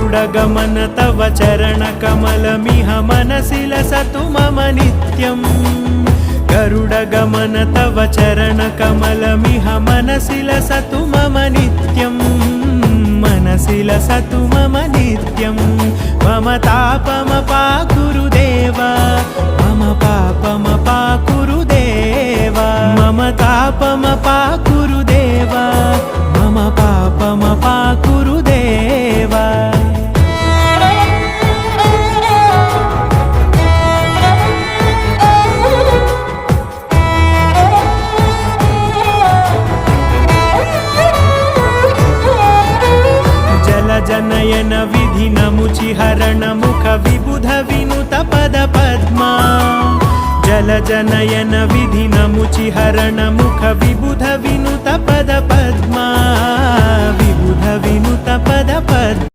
गरुडगमन तव चरणकमलमिह मनसि लसतु मम नित्यम् गरुडगमन तव चरणकमलमिह मनसि लसतु मम नित्यम् मनसि लसतु मम नित्यम् मम तापमपाकुरु देव मम पापमपाकुरु देव मम तापमपाकुरु देव मम पापमपाकुरु देव जनयन विधिनमुचिहरण मुख विबुध विनुत पद पद्मा जल जनयन विधिनमुचिहरण मुख विबुध विनुत पद पद्मा विबुध विनुत पद पद्मा